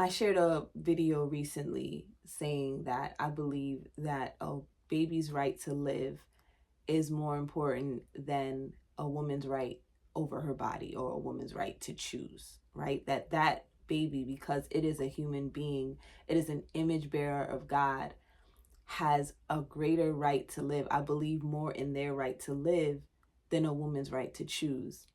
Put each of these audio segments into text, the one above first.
I shared a video recently saying that I believe that a baby's right to live is more important than a woman's right over her body or a woman's right to choose, right? That baby, because it is a human being, it is an image bearer of God, has a greater right to live. I believe more in their right to live than a woman's right to choose.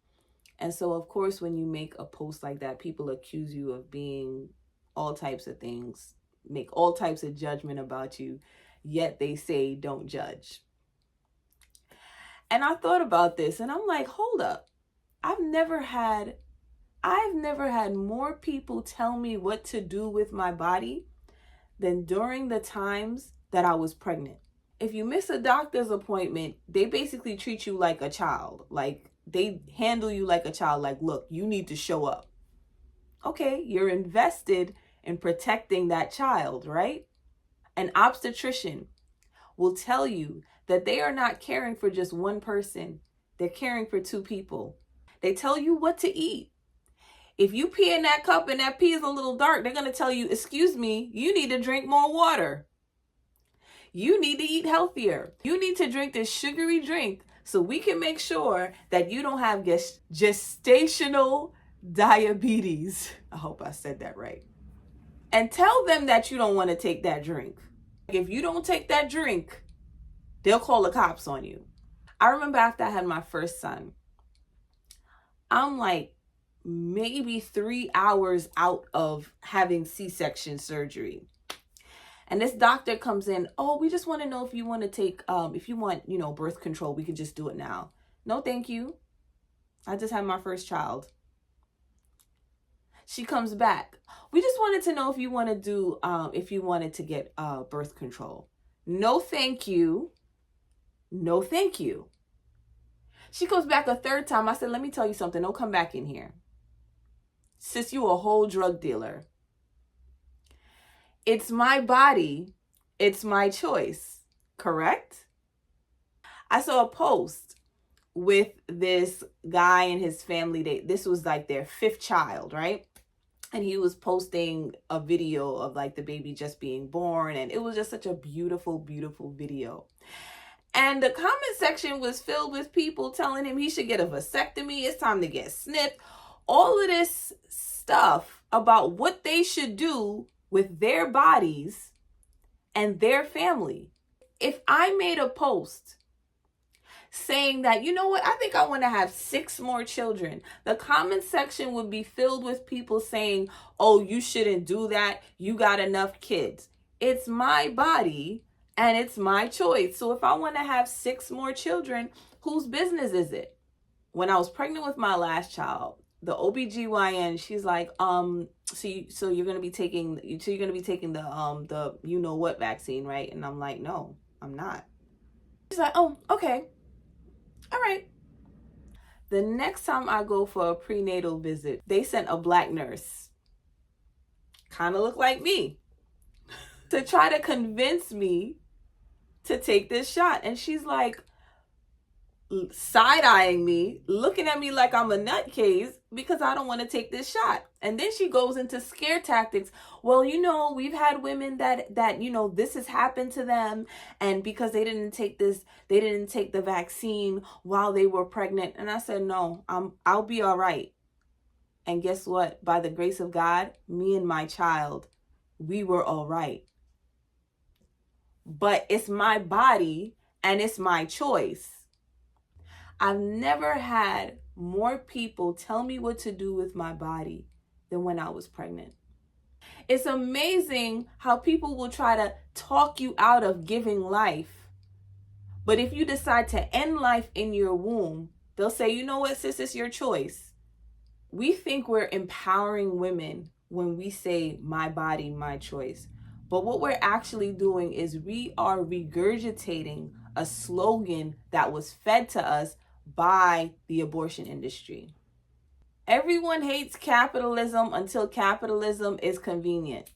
And so, of course, when you make a post like that, people accuse you of being all types of things, make all types of judgment about you, yet they say don't judge. And I thought about this and I'm like, hold up. I've never had more people tell me what to do with my body than during the times that I was pregnant. If you miss a doctor's appointment, they basically treat you like a child. Like they handle you like a child. Like, look, you need to show up. Okay, you're invested in protecting that child, right? An obstetrician will tell you that they are not caring for just one person, they're caring for two people. They tell you what to eat. If you pee in that cup and that pee is a little dark, they're going to tell you, excuse me, you need to drink more water. You need to eat healthier. You need to drink this sugary drink so we can make sure that you don't have gestational diabetes. I hope I said that right. And tell them that you don't want to take that drink. If you don't take that drink, they'll call the cops on you. I remember after I had my first son, I'm like maybe 3 hours out of having C-section surgery. And this doctor comes in, oh, we just want to know if you want to take, if you want, birth control, we can just do it now. No, thank you. I just had my first child. She comes back. We just wanted to know if you want to do, if you wanted to get birth control. No, thank you. No, thank you. She comes back a third time. I said, let me tell you something. Don't come back in here. Sis, you a whole drug dealer. It's my body. It's my choice. Correct? I saw a post with this guy and his family. This was like their 5th child, right? And he was posting a video of like the baby just being born. And it was just such a beautiful, beautiful video. And the comment section was filled with people telling him he should get a vasectomy. It's time to get snipped. All of this stuff about what they should do with their bodies and their family. If I made a post saying that, you know what, I think I want to have 6 more children, the comment section would be filled with people saying, oh, you shouldn't do that. You got enough kids. It's my body and it's my choice. So if I want to have 6 more children, whose business is it? When I was pregnant with my last child, the OBGYN, she's like, so you're going to be taking the you know what vaccine, right? And I'm like, no, I'm not. She's like, oh, okay. All right. The next time I go for a prenatal visit, they sent a black nurse, kind of looked like me, to try to convince me to take this shot. And she's like side-eyeing me, looking at me like I'm a nutcase because I don't want to take this shot. And then she goes into scare tactics. Well, we've had women that this has happened to them, and because they didn't take the vaccine while they were pregnant. And I said, no, I'll be all right. And guess what? By the grace of God, me and my child, we were all right. But it's my body and it's my choice. I've never had more people tell me what to do with my body than when I was pregnant. It's amazing how people will try to talk you out of giving life. But if you decide to end life in your womb, they'll say, you know what, sis, it's your choice. We think we're empowering women when we say my body, my choice. But what we're actually doing is we are regurgitating a slogan that was fed to us by the abortion industry. Everyone hates capitalism until capitalism is convenient.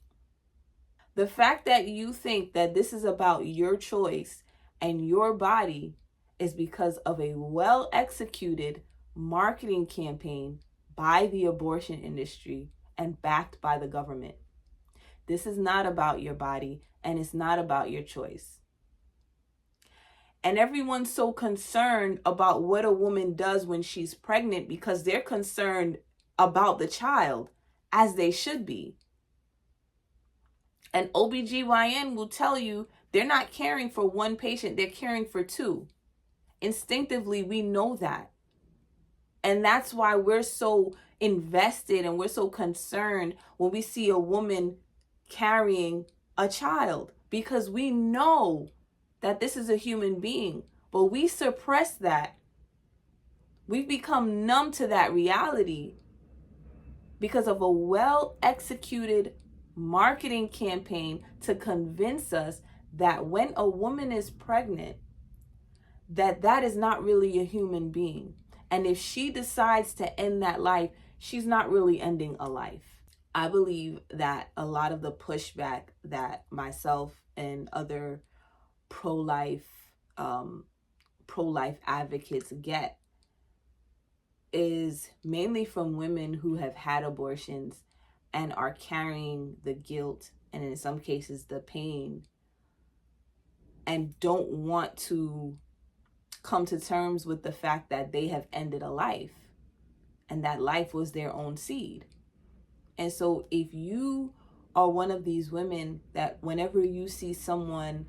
The fact that you think that this is about your choice and your body is because of a well-executed marketing campaign by the abortion industry and backed by the government. This is not about your body, and it's not about your choice. And everyone's so concerned about what a woman does when she's pregnant because they're concerned about the child, as they should be. An OBGYN will tell you they're not caring for one patient, they're caring for two. Instinctively, we know that. And that's why we're so invested and we're so concerned when we see a woman carrying a child, because we know that this is a human being, but we suppress that. We've become numb to that reality because of a well-executed marketing campaign to convince us that when a woman is pregnant, that is not really a human being. And if she decides to end that life, she's not really ending a life. I believe that a lot of the pushback that myself and other pro-life advocates get is mainly from women who have had abortions and are carrying the guilt and in some cases the pain and don't want to come to terms with the fact that they have ended a life and that life was their own seed. And so if you are one of these women that whenever you see someone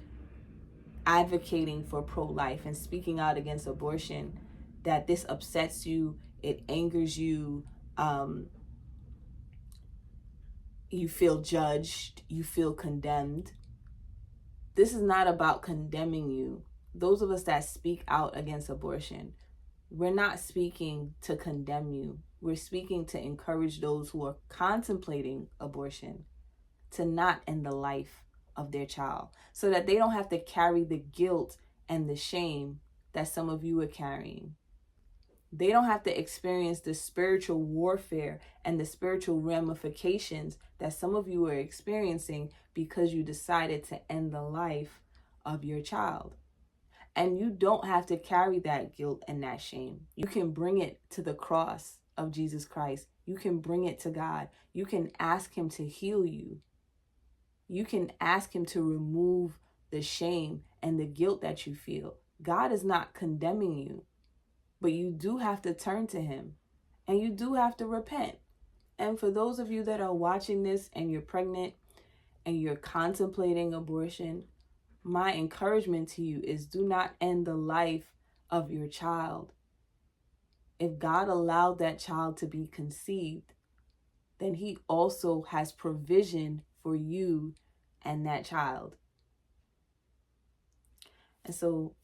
advocating for pro-life and speaking out against abortion, that this upsets you, it angers you, you feel judged, you feel condemned. This is not about condemning you. Those of us that speak out against abortion, we're not speaking to condemn you. We're speaking to encourage those who are contemplating abortion to not end the life of their child so that they don't have to carry the guilt and the shame that some of you are carrying. They don't have to experience the spiritual warfare and the spiritual ramifications that some of you are experiencing because you decided to end the life of your child. And you don't have to carry that guilt and that shame. You can bring it to the cross of Jesus Christ. You can bring it to God. You can ask him to heal you. You can ask him to remove the shame and the guilt that you feel. God is not condemning you, but you do have to turn to him and you do have to repent. And for those of you that are watching this and you're pregnant and you're contemplating abortion, my encouragement to you is do not end the life of your child. If God allowed that child to be conceived, then he also has provision for you and that child. And so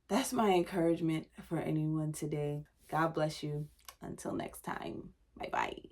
that's my encouragement for anyone today. God bless you. Until next time. Bye-bye.